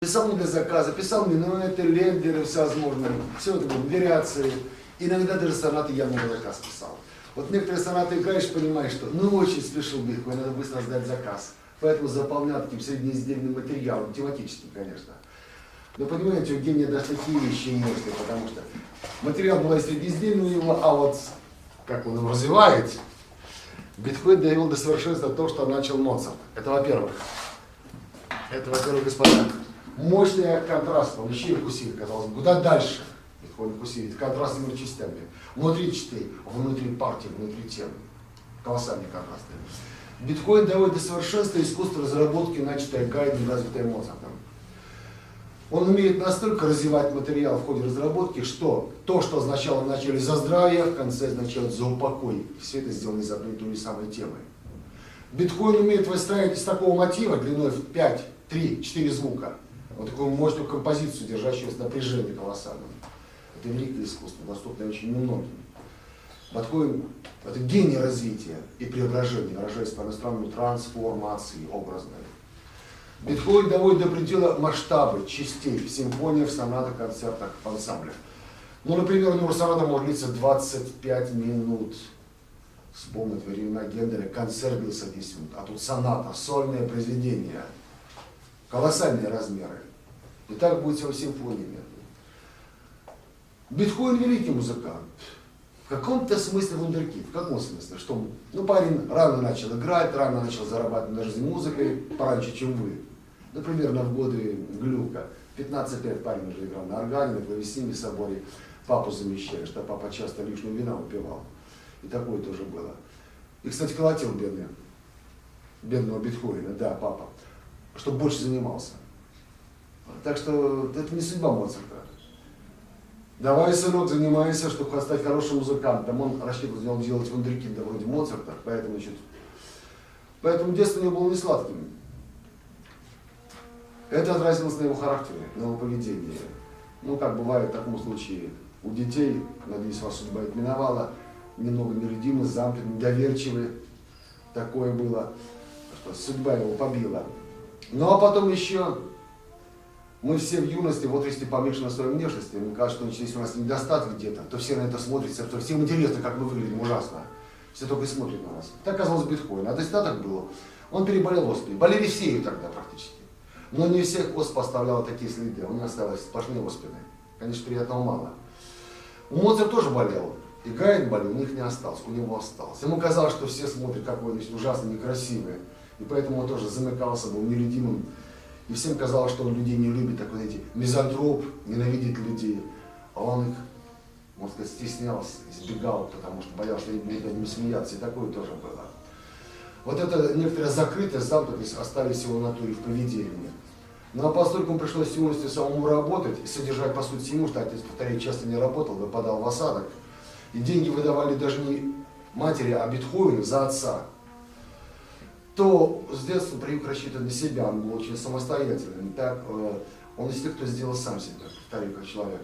Писал мне для заказа, писал мне минуэты, лендеры всевозможные, все это было, вариации. Иногда даже сонаты я на заказ писал. Вот некоторые сонаты играешь, понимаешь, что ну очень спешил Бетховен, надо быстро сдать заказ. Поэтому заполнял таким среднеиздельным материалом, тематическим, конечно. Но понимаете, у гения даже такие вещи есть, потому что материал бывает среднеиздельный у него, а вот как он его развивает, Бетховен довел до совершенства то, что начал Моцарт. Это во-первых. Это, во-первых, господа, мощный контраст, он еще и усилит, казалось бы, куда дальше Бетховен усилит, контраст между частями. Внутри частей, внутри партии, внутри темы. Колоссальные контрасты. Бетховен доводит до совершенства искусство разработки, начатое Гайдном, развитое Моцартом. Он умеет настолько развивать материал в ходе разработки, что то, что означало вначале за здравие, в конце означает за упокой. Все это сделано из одной и той же самой темы. Бетховен умеет выстраивать из такого мотива длиной в 5, 3, 4 звука вот такую мощную композицию, держащую напряжение колоссальное. Это великое искусство, доступное очень немногим. Бетховен – это гений развития и преображения, выражаясь по-иностранному трансформации образной. Бетховен доводит до предела масштабы частей в симфониях, сонатах, концертах, в ансамблях. Ну, например, у него соната может длиться 25 минут. Вспомнить времена Генделя, концерт длился 10 минут, а тут соната, сольное произведение, колоссальные размеры. И так будет со симфониями. Бетховен великий музыкант. В каком-то смысле вундеркинд. В каком смысле? Что, ну, парень рано начал играть, рано начал зарабатывать на жизнь музыкой, пораньше, чем вы. Ну, примерно в годы Глюка. 15 лет парень уже играл на органе, на клавесине в соборе. Папу замещали, что папа часто лишнего вина выпивал. И такое тоже было. И, кстати, колотил бедного Бетховена, да, папа, чтобы больше занимался. Так что это не судьба Моцарта. Давай, сынок, занимайся, чтобы стать хорошим музыкантом. Он рассчитывал делать вундеркинда вроде Моцарта, поэтому детство у него было не сладким. Это отразилось на его характере, на его поведении. Ну, как бывает в таком случае у детей, надеюсь, вас судьба их миновала, немного нелюдимы, замкнуты, недоверчивы. Такое было, что судьба его побила. Ну, а потом еще мы все в юности, вот если помешаны на своей внешности, мне кажется, что если у нас недостаток где-то, то все на это смотрят, то всем интересно, как мы выглядим ужасно. Все только и смотрят на нас. Так оказалось Бетховен. А достаток было. Он переболел оспой. Болели все и тогда практически. Но не всех оспа оставляла такие следы. У него осталось сплошные оспины. Конечно, приятного мало. У Моцарта тоже болел. И Гайден болел, у них не осталось, у него осталось. Ему казалось, что все смотрят, какой он ужасно некрасивый. И поэтому он тоже замыкался, был нелюдимым. И всем казалось, что он людей не любит, такой, знаете, мизантроп, ненавидит людей. А он их, можно сказать, стеснялся, избегал, потому что боялся, что они будут над ним смеяться. И такое тоже было. Вот это некоторая закрытость, замкнутость остались в его натуре, в поведении. Ну а поскольку ему пришлось в юности самому работать и содержать, по сути, ему, что отец, повторяю, часто не работал, выпадал в осадок. И деньги выдавали даже не матери, а Бетховену за отца, то с детства привык рассчитывать на себя, он был очень самостоятельным. Так, он из тех, кто сделал сам себя, повторяю, как человек.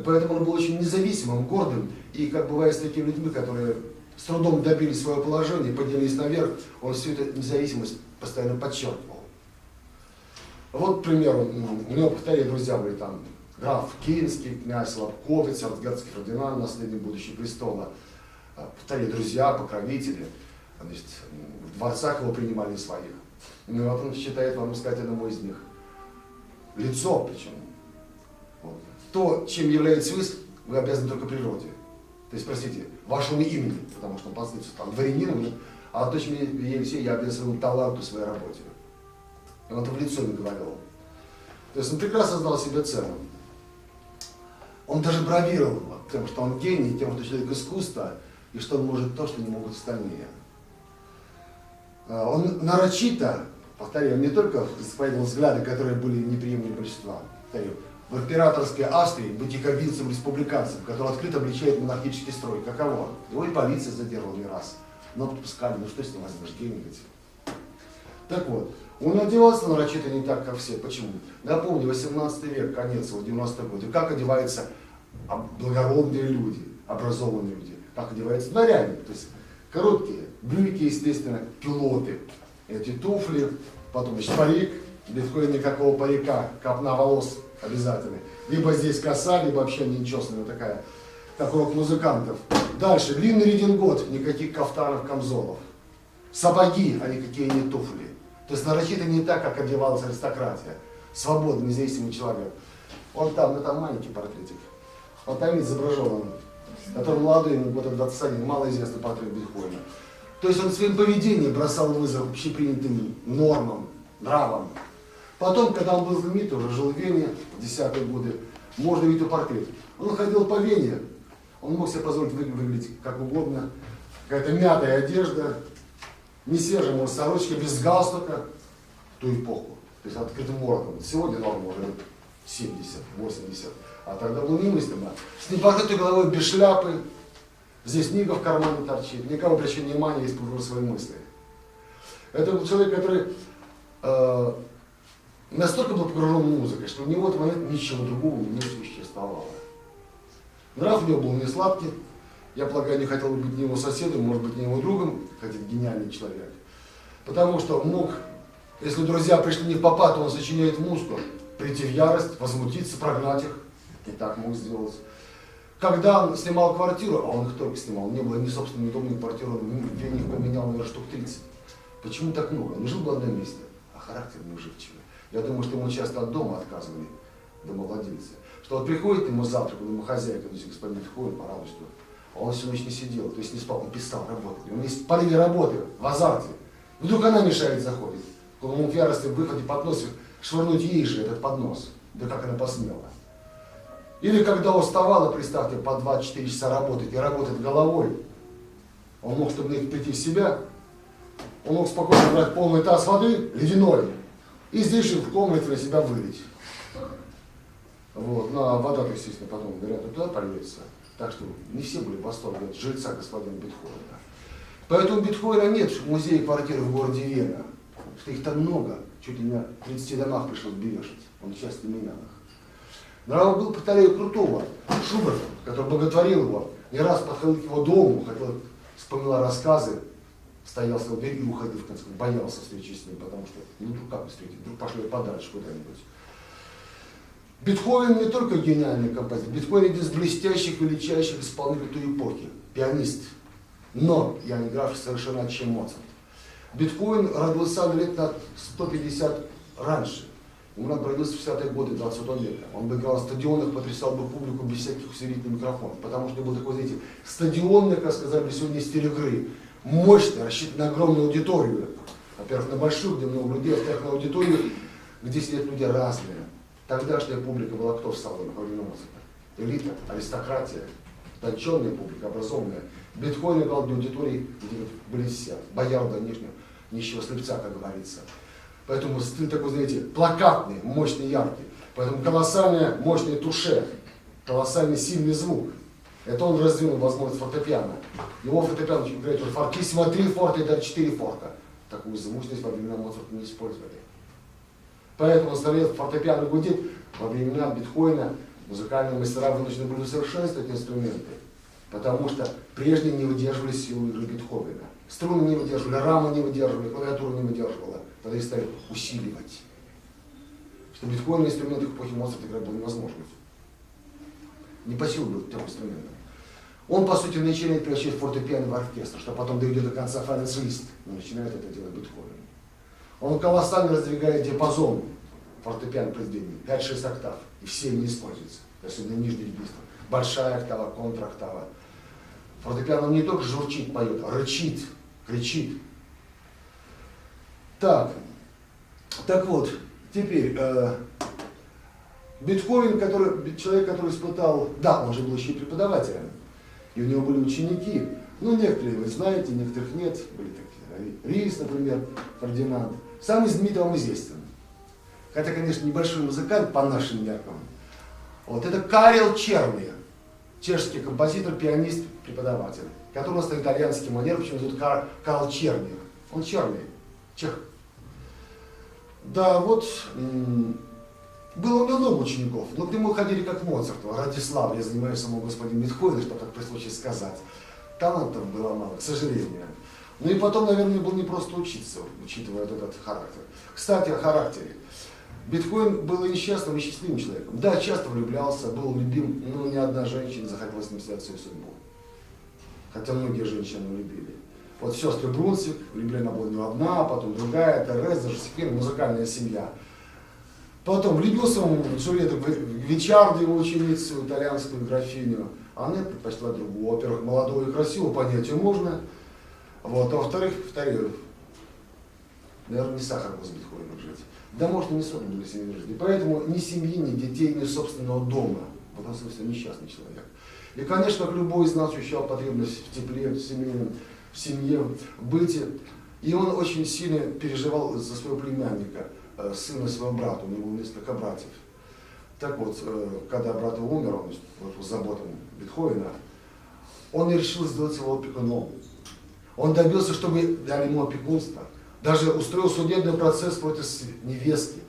Поэтому он был очень независимым, гордым, и как бывает с такими людьми, которые с трудом добились своего положения, поднялись наверх, он всю эту независимость постоянно подчеркивал. Вот, к примеру, у него, повторяю, друзья были там граф Кинский, князь Лобковец, эрцгерцогский Фердинанд, наследник будущего престола, повторяю, друзья, покровители, значит, в дворцах его принимали своих. Ну и вот он считает, вам сказать, одному из них. Лицо причем. Вот. То, чем являетесь вы обязаны только природе. То есть, простите, вашему имени, потому что он послышался там дворянином, а то, чем Елисей, я обязан своему таланту, своей работе. И он это в лицо не говорил. То есть он прекрасно знал себе цену. Он даже бравировал тем, что он гений, тем, что человек искусства, и что он может то, что не могут остальные. Он нарочито, повторяю, он не только исповедовал взгляды, которые были неприемлемы большинства. Повторяю, в императорской Австрии быть якобинцем-республиканцем, который открыто обличает монархический строй. Каково? Его и полиция задерживала не раз. Но отпускали, ну что с ним возьмешь, гений ведь. Так вот, он одевался нарочито не так, как все. Почему? Напомню, 18 век, конец, вот 90-й год. И как одеваются благородные люди, образованные люди. Как одеваются дворяне. То есть короткие брюки, естественно, пилоты. Эти туфли, потом еще парик, Бетховен никакого парика, копна волос обязательно. Либо здесь коса, либо вообще нечесанная такая, как рок-музыкантов. Дальше, длинный редингот, никаких кафтанов, камзолов. Сапоги, а никакие не туфли. То есть нарочито не так, как одевалась аристократия. Свободный, независимый человек. Он там, ну там маленький портретик. Он там изображен, он, который молодой, ему года 21, малоизвестный портрет Бетховена. То есть он своим поведением бросал вызов общепринятым нормам, нравам. Потом, когда он был знаменит, уже жил в Вене, в 10-е годы, можно видеть его портрет. Он ходил по Вене, он мог себе позволить выглядеть как угодно. Какая-то мятая одежда, не свежая, может, сорочка, без галстука в ту эпоху. То есть открытым воротом. Сегодня норма уже 70, 80, а тогда было немыслимо. С непокрытой головой, без шляпы, здесь книга в кармане торчит, никого обращает внимания, есть свои мысли. Это был человек, который настолько был погружен в музыку, что у него в этот момент ничего другого не существовало. Нрав у него был не сладкий, я полагаю, не хотел бы быть ни его соседом, может быть, не его другом, хотя гениальный человек. Потому что мог, если друзья пришли не в попад, то он сочиняет музыку, прийти в ярость, возмутиться, прогнать их. И так мог сделать. Когда он снимал квартиру, а он их только снимал, не было ни собственной удобной квартиры, он в Вене их поменял, наверное, штук 30. Почему так много? Он жил в одном месте, а характер неуживчивый. Я думаю, что ему часто от дома отказывали, домовладельцы. Что вот приходит ему завтрак, ему хозяйка, то есть господин Бетховен, пора что, а он всю ночь не сидел, то есть не спал, он писал, работал. И он есть в порыве работы, в азарте. Вдруг она мешает, заходит. Он ему в ярости в выходе подносит, швырнуть ей же этот поднос. Да как она посмела. Или когда уставала, представьте, по 24 часа работать и работать головой, он мог, чтобы прийти в себя, он мог спокойно брать полный таз воды, ледяной, и здесь же в комнате на себя вылить. Вот. Ну а вода, естественно, потом, говорят, туда польется. Так что не все были в восторге от жильца господина Бетховена. Поэтому Бетховена нет в музее квартиры в городе Вена. Что их там много, чуть ли не на 30 домах пришлось бережить. Он часто менял их. Нрав был, повторяю, крутого. Шуберт, который боготворил его, не раз подходил к его дому, хотел, вспоминал рассказы, стоял с его дверью и уходил, в конце концов, боялся встречи с ним, потому что, ну, вдруг как встретить, вдруг пошли подальше куда-нибудь. Бетховен не только гениальный композитор, Бетховен один из блестящих, величайших исполнителей той эпохи, пианист, но я не игравший совершенно чем Моцарт. Бетховен родился лет на 150 раньше. Ему родился в 60-е годы 20 века. Он бы играл на стадионах, потрясал бы публику без всяких усилительных микрофонов. Потому что был такой, знаете, стадионный, как сказали сегодня, стиль игры. Мощный, рассчитан на огромную аудиторию. Во-первых, на большую, где много людей, а во-вторых, на аудиторию, где сидят люди разные. Тогдашняя публика была кто в салоне, кроме Моцарта? Элита, аристократия, утонченная публика, образованная. Бетховен играл для аудитории, где были все, боярда нищего слепца, как говорится. Поэтому стиль такой, знаете, плакатный, мощный, яркий. Поэтому колоссальное, мощное туше, колоссальный, сильный звук. Это он раздвинул возможность фортепиано. Его фортепиано играет уже фортиссимо 3 форта и даже 4 форта. Такую звучность во времена Моцарта не использовали. Поэтому он фортепиано гудит. Во времена Бетховена музыкальные мастера вынуждены были усовершенствовать инструменты. Потому что прежде не выдерживали силу игры Бетховена. Струны не выдерживали, рамы не выдерживали, клавиатура не выдерживала. Тогда их стали усиливать. Что Бетховен на инструментах эпохи Моцарта играть было невозможно. Не по силу был такой инструмент. Он, по сути, начинает превращать фортепиано в оркестр, что потом доведет до конца Франц Лист. Но начинает это делать Бетховен. Он колоссально раздвигает диапазон фортепиано произведений. 5-6 октав. И все не используются. Особенно нижний регистр. Большая октава, контроктава. Фортепиано не только журчит, поет, а рычит, кричит. Так вот, теперь Бетховен, человек, который испытал, да, он же был еще и преподавателем, и у него были ученики, ну, некоторые вы знаете, некоторых нет, были такие, Рис, например, Фердинанд, самый знаменитый вам известен, хотя, конечно, небольшой музыкант по нашим меркам, вот, это Карел Черный, чешский композитор, пианист, преподаватель, который у нас на итальянский манер, почему зовут Карл Черный, он черный, чех. Да, вот, было у него много учеников, но к нему ходили как к Моцарту, Радислав, я занимаюсь самого господина Бетховена, что так при случае сказать. Талантов было мало, к сожалению. Ну и потом, наверное, было не просто учиться, учитывая вот этот характер. Кстати, о характере. Бетховен был и несчастным, и счастливым человеком. Да, часто влюблялся, был любим, но ни одна женщина не захотела с ним связать свою судьбу. Хотя многие женщины любили. Вот сестры Брунсвик, влюблена была не одна, потом другая, Тереза, Жозефина, музыкальная семья. Потом влюбился он в Джульетту Гвичарди, его ученицу, итальянскую графиню. Она предпочла другую. Во-первых, молодого и красивого понять ее можно. Вот. А во-вторых, наверное, не сахар был с Бетховеном жить. Да, может, и не созданы для семьи жизни. Поэтому ни семьи, ни детей, ни собственного дома. В этом смысле несчастный человек. И, конечно, как любой из нас ощущал потребность в тепле, в семье, в быте. И он очень сильно переживал за своего племянника, сына своего брата, у него было несколько братьев. Так вот, когда брат его умер, он вот, по заботам Бетховена, он решил сделать его опекуном. Он добился, чтобы дали ему опекунство. Даже устроил судебный процесс против невестки,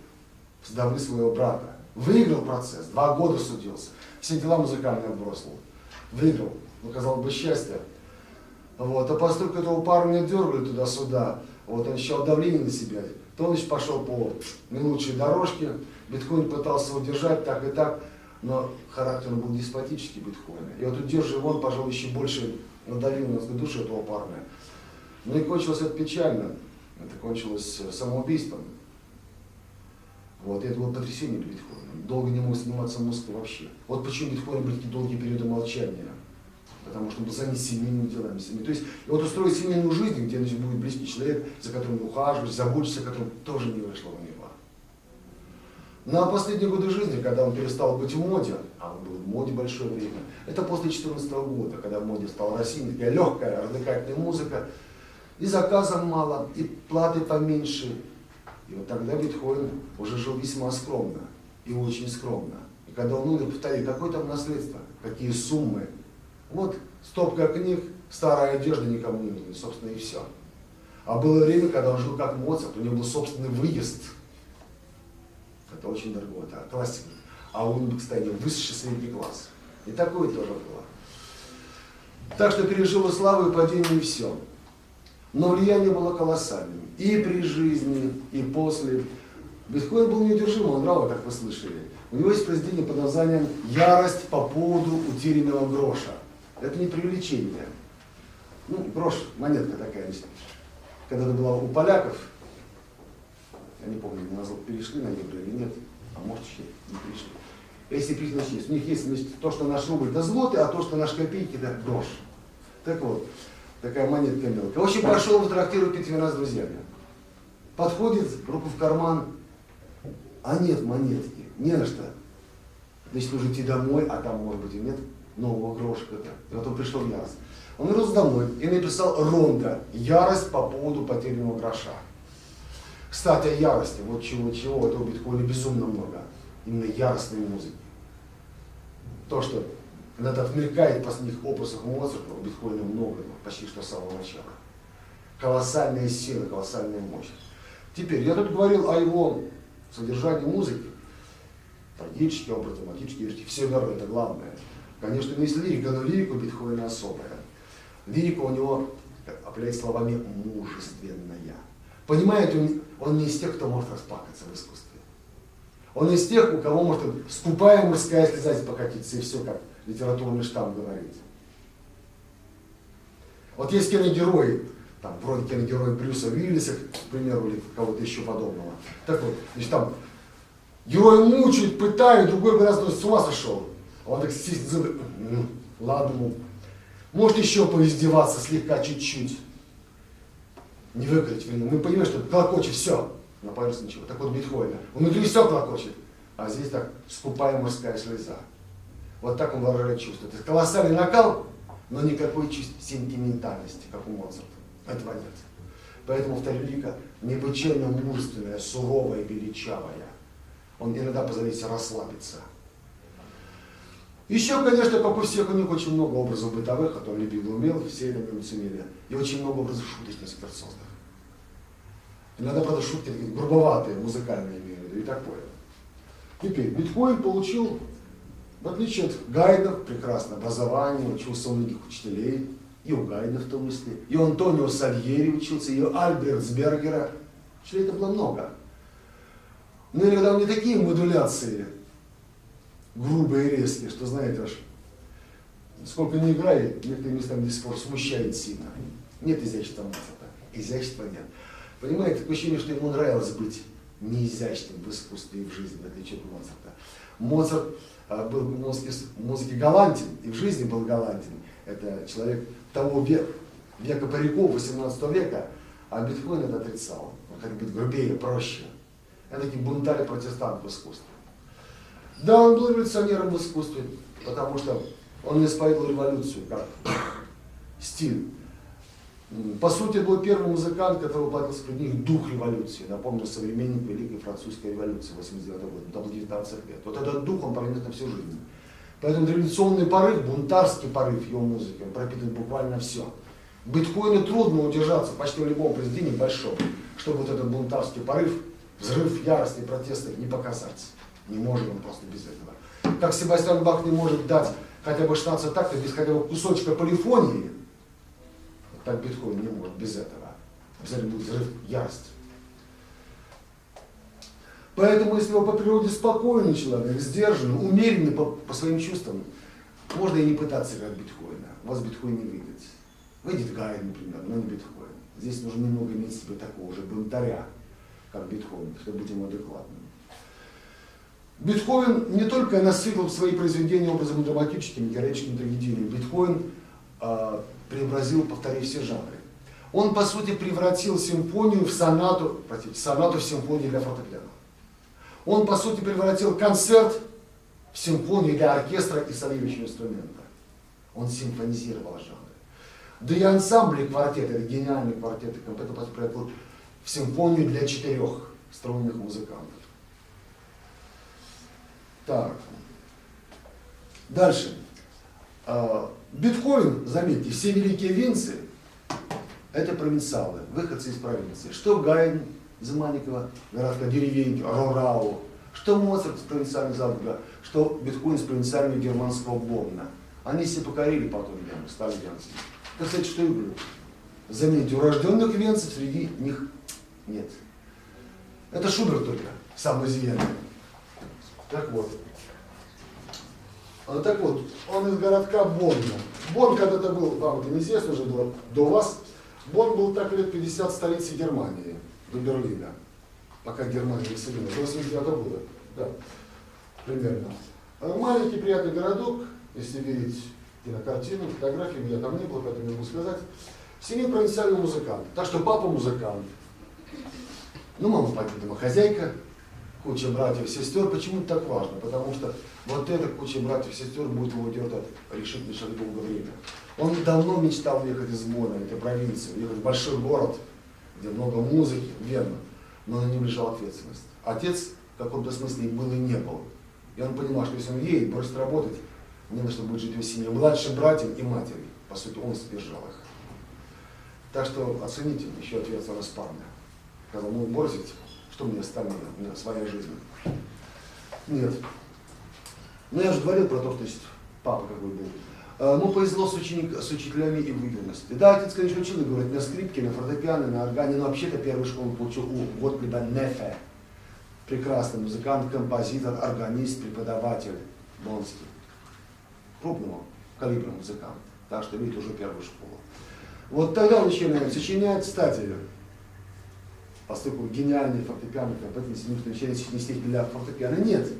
вдовы своего брата. Выиграл процесс, 2 года судился. Все дела музыкальные отбросил. Выиграл, ну, казалось бы, счастье. Вот. А поскольку этого парня дергали туда-сюда, вот, он ощущал давление на себя, то он пошел по не лучшей дорожке. Бетховен пытался удержать так и так, но характер был деспотический Бетховена. И вот удерживая он, пожалуй, еще больше надавил на душу этого парня. Ну и кончилось это печально. Это кончилось самоубийством. Вот, и это было потрясение для Бетховена. Долго не мог заниматься музыкой вообще. Вот почему Бетховен были такие долгие периоды молчания. Потому что он был занят семейными делами. То есть, и вот устроить семейную жизнь, где будет близкий человек, за которым ухаживать, заботиться, о котором тоже не вышло у него. На последние годы жизни, когда он перестал быть в моде, а он был в моде большое время, это после 2014 года, когда в моде стала Россия, такая легкая, развлекательная музыка, и заказов мало, и платы поменьше. И вот тогда Бетховен уже жил весьма скромно, и очень скромно. И когда он умер, повторил, какое там наследство, какие суммы. Вот стопка книг, старая одежда никому не нужна, собственно, и все. А было время, когда он жил как Моцарт, у него был собственный выезд. Это очень дорого, это классика. А он, кстати, высший средний класс. И такое тоже было. Так что пережил и славу, и падение, и все. Но влияние было колоссальным. И при жизни, и после. Бетховен был неудержим, он нрава, как вы слышали. У него есть произведение под названием «Ярость по поводу утерянного гроша». Это не преувеличение. Ну, грош, монетка такая. Когда-то была у поляков, я не помню, перешли на евро или нет, а может еще не перешли. Если перешли, значит есть. У них есть, значит, то, что наш рубль, это злоты, а то, что наш копейки, это грош. Так вот, такая монетка мелкая. В общем, пошел в трактир пить вина с друзьями. Подходит, руку в карман, а нет монетки, не на что. Значит, нужно идти домой, а там, может быть, и нет нового грошика-то. И вот он пришел в ярость. Он вернулся домой и написал ронда «Ярость по поводу потерянного гроша». Кстати, о ярости, вот чего-чего, это у Бетховена безумно много. Именно яростной музыки. То, что иногда отмелькает в последних опусах Моцарта, у Бетховена много, почти что с самого начала. Колоссальная сила, колоссальная мощь. Теперь, я тут говорил о его содержании музыки. Трагический образ, драматический, все верно, это главное. Конечно, есть лирика, но лирика у Бетховена особая. Лирика у него, определяет словами, мужественная. Понимаете, он не из тех, кто может расплакаться в искусстве. Он из тех, у кого может скупая морская слеза покатиться, и все, как литературный штамп говорит. Вот есть киногерои, там, вроде киногероя Брюса Уиллиса, к примеру, или кого-то еще подобного. Так вот, значит, там героя мучают, пытают, другой раз с ума сошел. Он так стиснет зубы, ладно, может еще поиздеваться слегка, чуть-чуть. Не выкрыть вину. Мы понимаем, что клокочет все, на поверхности ничего. Так вот Бетховен, внутри все клокочет, а здесь так скупая морская слеза. Вот так он выражает чувство. Это колоссальный накал, но никакой сентиментальности, как у Моцарта. Этого нет. Поэтому вторая лирика необычайно мужественная, суровая, величавая. Он иногда позволяет себе расслабиться. Еще, конечно, как у всех, у них очень много образов бытовых, а то он любил и умел, все это имели. И очень много образов шуточных, скверцозных. Иногда, правда, шутки такие грубоватые, музыкальные имею в виду, и такое. Теперь, Бетховен получил, в отличие от Гайдна, прекрасное образование, учился у многих учителей, и у Гайдна в том числе, и у Антонио Сальери учился, и у Альбертсбергера. Что это было много. Но иногда у меня такие модуляции грубые и резкие, что, знаете, аж сколько не играй, некоторые местами до сих пор смущает сильно. Нет изящества Моцарта. Изящества нет. Понимаете, такое ощущение, что ему нравилось быть неизящным в искусстве и в жизни, в отличие от Моцарта. Моцарт был в музыке галантен, и в жизни был галантен. Это человек того века париков, 18 века, а Бетховен это отрицал. Он хотел быть грубее, проще. Это такие бунтарь протестант в искусстве. Да, он был революционером в искусстве, потому что он исповедовал революцию как стиль. По сути, был первый музыкант, который воплотился в них дух революции. Напомню, современник Великой Французской революции 89 года, там был 19 лет. Вот этот дух он пронес на всю жизнь. Поэтому революционный порыв, бунтарский порыв его музыки, он пропитывает буквально все. Бетховену трудно удержаться почти в любом произведении большом, чтобы вот этот бунтарский порыв, взрыв ярости и протеста не показать. Не может он просто без этого. Как Себастьян Бах не может дать хотя бы 16 тактов без хотя бы кусочка полифонии, так Бетховен не может без этого. Обязательно будет взрыв ярости. Поэтому, если вы по природе спокойный человек, сдержанный, умеренный по своим чувствам, можно и не пытаться играть Бетховена. У вас Бетховен не выйдет. Выйдет Гайдн, например, но не Бетховен. Здесь нужно немного иметь в себе такого же бунтаря, как Бетховен, чтобы быть ему адекватным. Бетховен не только насытил свои произведения образом драматическими, героическими трагедиями. Бетховен преобразил, повторив все жанры. Он, по сути, превратил симфонию в сонату, сонату в симфонию для фортепиано. Он, по сути, превратил концерт в симфонию для оркестра и солирующего инструмента. Он симфонизировал жанры. Да и ансамбли квартеты, гениальные квартеты композиторов превратил в симфонию для 4 струнных музыкантов. Так. Дальше. Бетховен, заметьте, все великие венцы – это провинциалы, выходцы из провинции. Что Гайдн из маленького городка, деревеньки, Рорау, что Моцарт из провинциального Зальцбурга, что Бетховен из провинциального германского Бонна. Они все покорили потом вены, стали венцами. Это, кстати, что я говорю. Заметьте, урожденных венцев среди них нет. Это Шуберт только, самый известный. Так вот. Так вот, он из городка Бонна. Бонн когда-то был, вам это неизвестно уже было, до вас. Бонн был так лет 50 столицей Германии, до Берлина. Пока Германия не соединилась. До 89 года. Да, примерно. Маленький приятный городок, если верить кинокартину, фотографии, меня там не было, поэтому не могу сказать. Семья провинциального музыканта. Так что папа музыкант. Ну, мама пойдет домохозяйка. Куча братьев и сестер. Почему это так важно? Потому что вот эта куча братьев и сестер будет его делать решительно шаг долгое время. Он давно мечтал уехать из Бонна, этой провинции, уехать в большой город, где много музыки, верно, но на нем лежала ответственность. Отец в каком-то смысле был и не был. И он понимал, что если он едет, бросит работать, не на что будет жить его семья, младшим братьям и матери. По сути, он содержал их. Так что оцените еще ответственность парня. Когда он бросит, что мне остальное, у меня своя жизнь. Нет. Но я же говорил про то, что есть папа какой был. Ему повезло с учителями и выверенности. Да, отец, конечно, учил играть на скрипке, на фортепиано, на органе, но вообще-то первую школу получил у Готлиба Нефе. Прекрасный музыкант, композитор, органист, преподаватель боннский. Крупного калибра музыкант. Так что видите уже первую школу. Вот тогда он начинает сочинять, кстати, поскольку гениальный фортепиано, композитор, не стихи для фортепиано. Нет.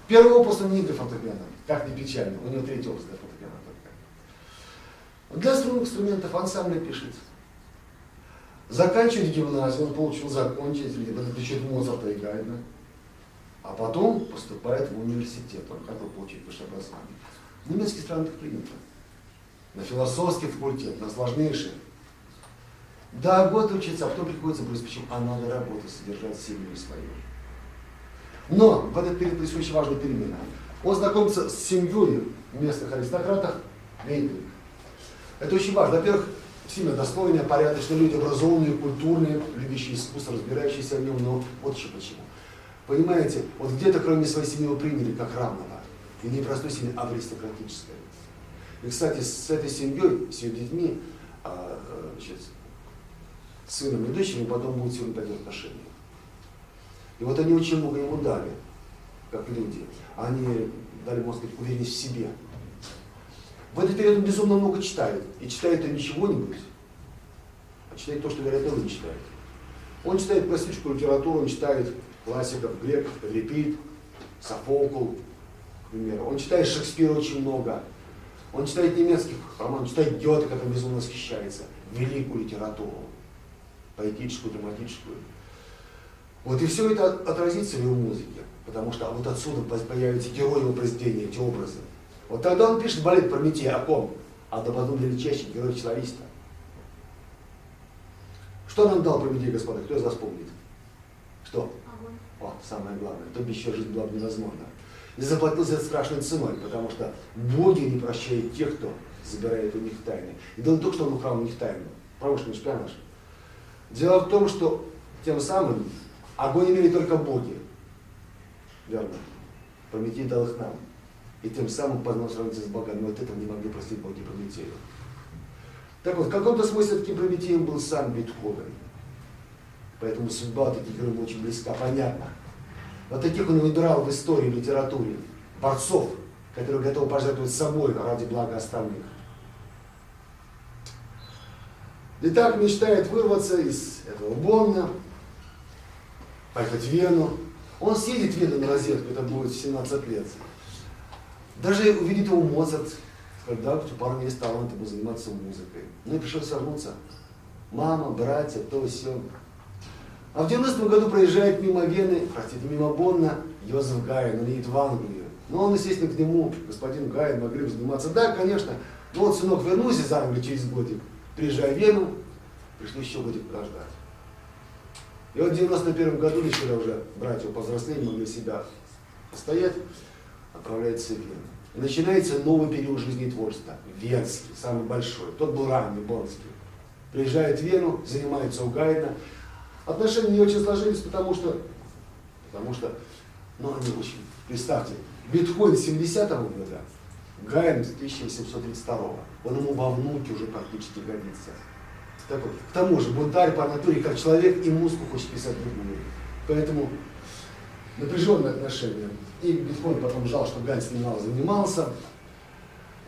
Первый опус он не для фортепиано, как ни печально. У него третий опус для фортепиано только. Для струнных инструментов ансамбль пишет. Заканчивает гимназию, он получил закончить, изучает Моцарта и Гайдна. А потом поступает в университет, он хотел получить высшее образование. В немецких странах принято. На философский факультет, на сложнейший. Да, год учиться, а потом приходится бросить, почему? А надо работать, содержать семью свою. Но в этот период происходит очень важная перемена. Он знакомится с семьей местных аристократов Мейнлинг. Это очень важно. Во-первых, семья достойная, порядочная, люди образованные, культурные, любящие искусство, разбирающиеся в нем, но вот еще почему. Понимаете, вот где-то кроме своей семьи его приняли как равного. И не простой семьи, а аристократической. И, кстати, с этой семьей, с ее детьми, значит, сыном и дочерью потом будет сегодня такие отношения. И вот они очень много ему дали, как люди. Они дали, можно сказать, уверенность в себе. В этот период он безумно много читает. И читает он не чего-нибудь, а читает то, что, вероятно, вы не читаете. Он читает классическую литературу, он читает классиков, греков, Эврипид, Софокл, к примеру. Он читает Шекспира очень много. Он читает немецких романов, читает Гёте, которым безумно восхищается. Великую литературу, поэтическую, драматическую. Вот и все это отразится в его музыке. Потому что вот отсюда появятся герои его произведения, эти образы. Вот тогда он пишет балет Прометея о ком? О потом величайших героев человечества. Что нам дал Прометей, господа? Кто из вас помнит? Что? Огонь. О, самое главное. То без еще жизнь была бы невозможна. И заплатил за это страшной ценой, потому что боги не прощают тех, кто забирает у них тайны. И да не только, что он украл у них тайну. Промышленный шпионаж. Дело в том, что тем самым огонь имели только боги. Верно. Прометей дал их нам. И тем самым познал сравниться с богами. Но от этого не могли простить боги Прометею. Так вот, в каком-то смысле таким Прометеем был сам Бетховен. Поэтому судьба таких героев очень близка, понятно. Вот таких он выбирал в истории, в литературе. Борцов, которые готовы пожертвовать собой ради блага остальных. Итак, мечтает вырваться из этого Бонна, поехать в Вену. Он съедет в Вену на разведку, это будет в 17 лет. Даже увидит его Моцарт, когда у парня есть талант, ему заниматься музыкой. Ну и пришлось вернуться. Мама, братья, то все. А в 90-м году проезжает мимо Вены, простите, мимо Бонна, Йозеф Гайен, он едет в Англию. Ну он, естественно, к нему, господин Гайен, могли бы заниматься. Да, конечно. Ну вот, сынок, вернулся из Англии через годик, приезжай в Вену, пришлось еще годик подождать. И вот в 91-м году, лишь когда уже братья повзрослели, могли себя постоять, отправляется в Вену. И начинается новый период жизни и творчества. Венский, самый большой. Тот был ранний, боннский. Приезжает в Вену, занимается у Гайена. Отношения не очень сложились, потому что, ну они очень, представьте, Бетховен 70-го года, Гайен 1832-го. Он ему во внуки уже практически годится. Так вот, к тому же, бунтарь по натуре как человек и музыку хочет писать другую. Поэтому напряженные отношения. И Бетховен потом жал, что Гайен с ним мало занимался.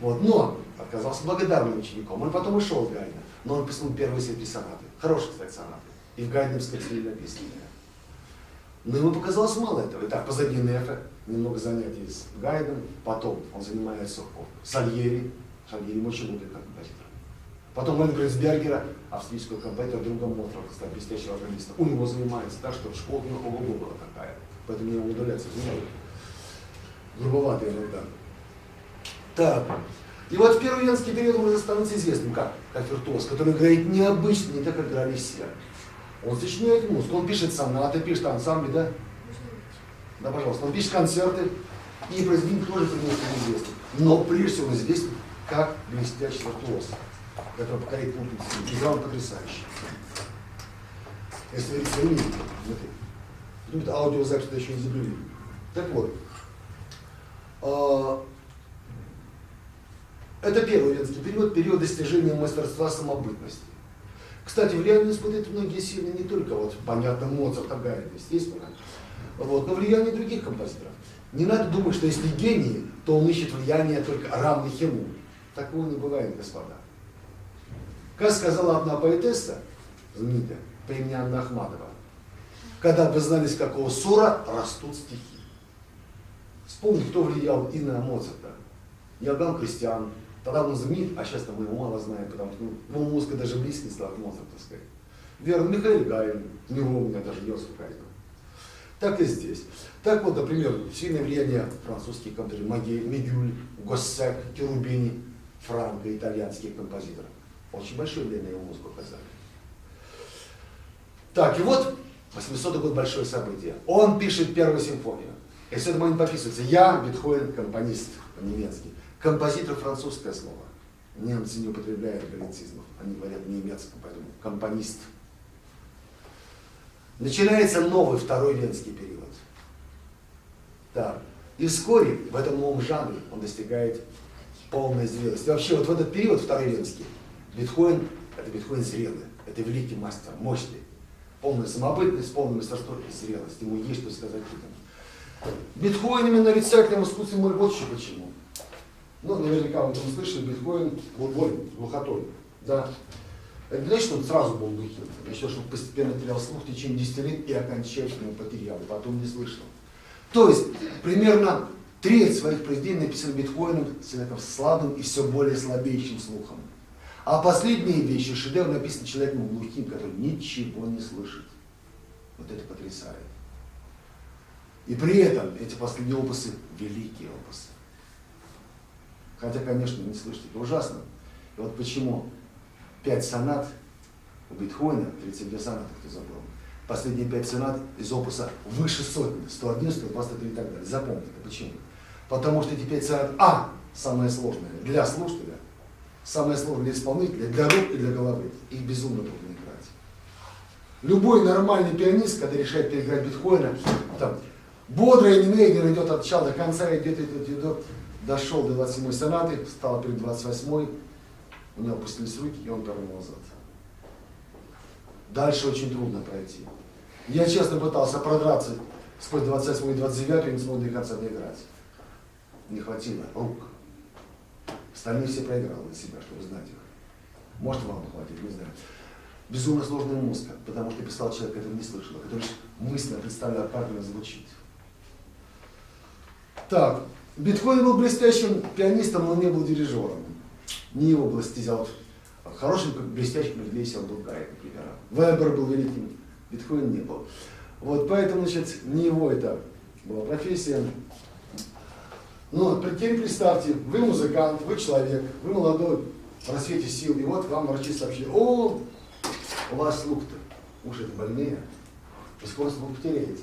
Вот. Но оказался благодарным учеником. Он потом ушел от Гайена. Но он писал первые свои сонаты. Хорошие, кстати, сонаты. И в гайденовском стиле написано. Но ему показалось мало этого. Итак, позади Нефе, немного занятий с Гайдом, потом он занимается Сальери ему очень много композитора. Потом Энгельсбергера, австрийского композитора, друга Моцарта, кстати, блестящего органиста. У него занимается, так что школа у него ого-го была такая. Поэтому ему удаляться немного. Грубовато иногда. Так. И вот в первый венский период он уже становится известным как виртуоз, который играет необычно, не так, как играли все. Он сочиняет музыку, он пишет сонаты, пишет ансамбли, да? Да, пожалуйста. Он пишет концерты, и произведения тоже приносят известны. Но прежде всего он известен как блестящий виртуоз, который покорит публику. Игра он потрясающий. Если говорить современник, смотри. Аудиозапись еще не изобрели. Так вот. Это первый венский период достижения мастерства самобытности. Кстати, влияние испытывают многие сильно не только, вот, понятно, Моцарта, Гайена, естественно, вот, но влияние других композиторов. Не надо думать, что если гений, то он ищет влияние только равных ему. Такого не бывает, господа. Как сказала одна поэтесса, знаменитая, по имени Анна Ахматова, когда вы знали, с какого ссора растут стихи. Вспомни, кто влиял и на Моцарта. Иоганн Кристиан. Тогда он знаменит, а сейчас мы его мало знаем, потому что его музыка даже близко не стала к Моцарту, так сказать. Верно, Михаил Гайен, не у меня даже Йозеф Гайен. Так и здесь. Так вот, например, сильное влияние французских композиторов, Мигюль, Госсек, Черубини, франко-итальянские композиторы. Очень большое влияние на его музыку оказали. Так, и вот 800 год, большое событие. Он пишет первую симфонию. И с этого момента подписывается: я, Бетховен, компонист по-немецки. Композитор — французское слово. Немцы не употребляют галлицизмов. Они говорят немецком, поэтому компонист. Начинается новый, второй венский период. Да. И вскоре в этом новом жанре он достигает полная зрелость. И вообще вот в этот период, второй венский, Бетховен, это Бетховен зрелый, это великий мастер, мощный. Полная самобытность, полное мастерство и зрелость. Ему есть что сказать людям. Бетховен именно нарицательным искусством, вот еще почему. Ну, наверняка вы там слышали, Бетховен был болен, глухотой. Да. Это не значит, что он сразу был глухим. Еще, чтобы постепенно терял слух в течение 10 лет и окончательно потерял, и потом не слышал. То есть, примерно треть своих произведений написано Бетховеном с человеком слабым и все более слабеющим слухом. А последние вещи, шедевр, написан человеком глухим, который ничего не слышит. Вот это потрясает. И при этом эти последние опусы великие опусы. Хотя, конечно, не слышите, это ужасно. И вот почему 5 сонат у Бетховена, 32 соната, кто забыл, последние 5 сонат из опуса выше сотни, 101, 123 и так далее. Запомните, почему? Потому что эти 5 сонат, самое сложное для слушателя, самое сложное для исполнителя, для рук и для головы. Их безумно трудно играть. Любой нормальный пианист, когда решает переиграть Бетховена, там, бодро и немедленно идет от начала до конца, идет, дошел до 27-й сонаты, встал перед 28-й, у него опустились руки, и он повернул назад. Дальше очень трудно пройти. Я честно пытался продраться сквозь 28 и 29 и не смог до конца доиграть. Не хватило рук. Остальные все проиграл для себя, чтобы знать их. Может, вам хватит, не знаю. Безумно сложная музыка, потому что писал человек, который не слышал, который лишь мысленно представлял, как она звучит. Так, Бетховен был блестящим пианистом, но не был дирижером. Не его была стезя. Вот хорошим, блестящим Иглесиас он был Гай, например. Вебер был великим, Бетховен не был. Вот поэтому, значит, не его это была профессия. Но теперь представьте, вы музыкант, вы человек, вы молодой, в рассвете сил, и вот вам врачи сообщили: о, у вас слух-то, уши-то больные, вы скоро слух потеряете.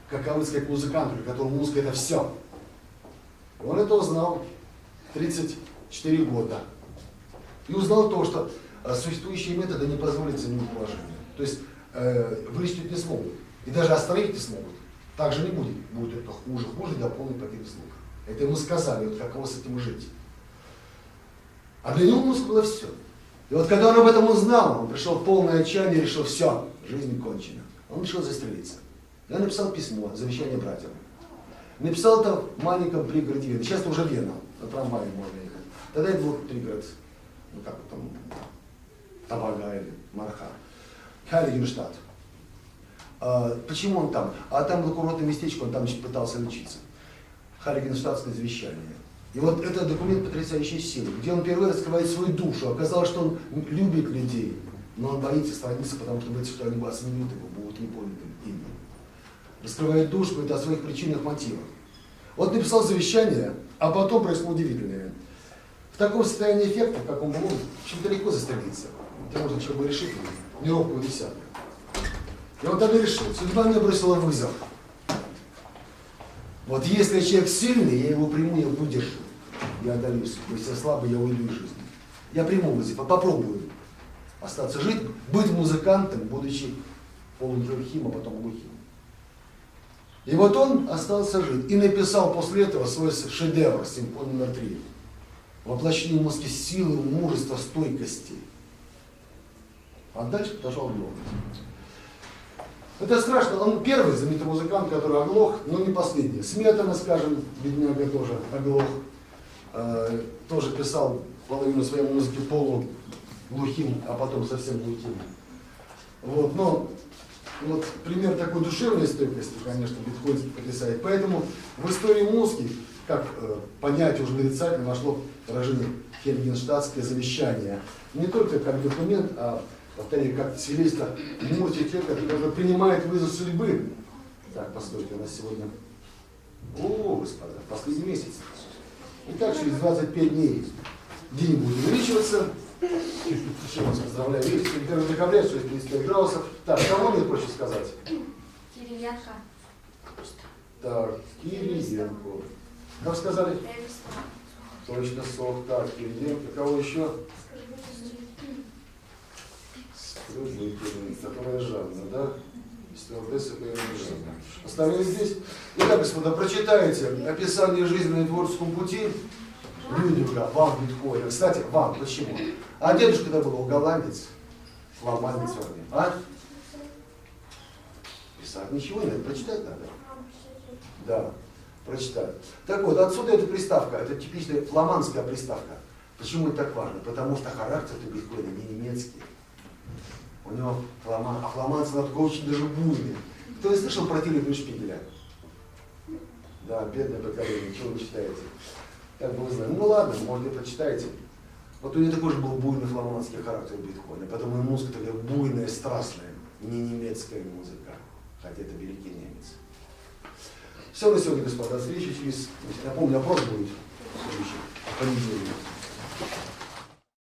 Каковы, сказать, музыканту, для которого музыка это все. Он это узнал 34 года. И узнал то, что существующие методы не позволят заменить положение. То есть вылечить не смогут. И даже остановить не смогут. Так же не будет. Будет это хуже до полной потери слуха. Это ему сказали, вот каково с этим жить. А для него музыка была все. И вот когда он об этом узнал, он пришел в полное отчаяние и решил: все, жизнь кончена. Он решил застрелиться. Я написал письмо, завещание братьям. Написал это в маленьком пригороде Вены. Сейчас это уже Вена, на трамвае можно ехать. Тогда это был пригород, ну как там, Тавага или Марха. Хайлигенштадт. Почему он там? А там было курортное местечко, он там пытался лечиться. Хайлигенштадтское завещание. И вот это документ потрясающей силы, где он первый раз раскрывает свою душу. Оказалось, что он любит людей, но он боится страницы, потому что боится, что они осмеют его, будут непонятым ими. Раскрывает душу, говорит о своих причинах, мотивах. Вот написал завещание, а потом происходит удивительное. В таком состоянии эффекта, как он был, в общем-то легко застрелиться. Ты можно чего решить, не робкого десятка. И он тогда решил: судьба мне бросила вызов. Вот если человек сильный, я его приму, я выдержу. Я одолею. Если я слабый, я уйду из жизни. Я приму вызов, попробую остаться жить, быть музыкантом, будучи полуглухим, а потом глухим. И вот он остался жить и написал после этого свой шедевр, симфония номер 3. Воплощение музыки силы, мужества, стойкости. А дальше пошел оглох. Это страшно. Он первый знаменитый музыкант, который оглох, но не последний. Сметана, скажем, бедняга тоже оглох. Тоже писал половину своей музыки полуглухим, а потом совсем глухим. Вот, но вот пример такой душевной стойкости, конечно, Бетховен потрясает. Поэтому в истории музыки, как понятие уже нарицательно, вошло выражение Хайлигенштадтское завещание. Не только как документ, а, повторяю, как свидетельство мудрости человека, который принимает вызов судьбы. Так, постойте, у нас сегодня, господа, последний месяц. Итак, через 25 дней день будет увеличиваться. Еще раз поздравляю. Видите, 1 декабря, 35 градусов. Так, кого мне проще сказать? Кириенко. Так, Кириенко. Как сказали? Точно, Сох. Так, Кириенко. Кого еще? Которая Жанна, да? Оставили здесь. Итак, господа, прочитайте описание жизни на творческом пути Рюдинга, Ван Бетховен. Кстати, Ван, почему? А дедушка-то был голландец, фламандец, вернее. А? Писать ничего нет, прочитать надо. Да, прочитать. Так вот, отсюда эта приставка, это типичная фламандская приставка. Почему это так важно? Потому что характер у Бетховена не немецкий. У него фламандцы на такой очень даже буйный. Кто не слышал про Тилю Шпигеля? Да, бедное поколение, чего вы читаете? Как бы вы знали. Ну ладно, может и прочитаете. Вот у него такой же был буйный фламандский характер у Бетховена. Поэтому и музыка такая буйная, страстная, не немецкая музыка. Хотя это великий немец. Все на сегодня, господа. Встречи через... Напомню, опрос будет в следующий понедельник.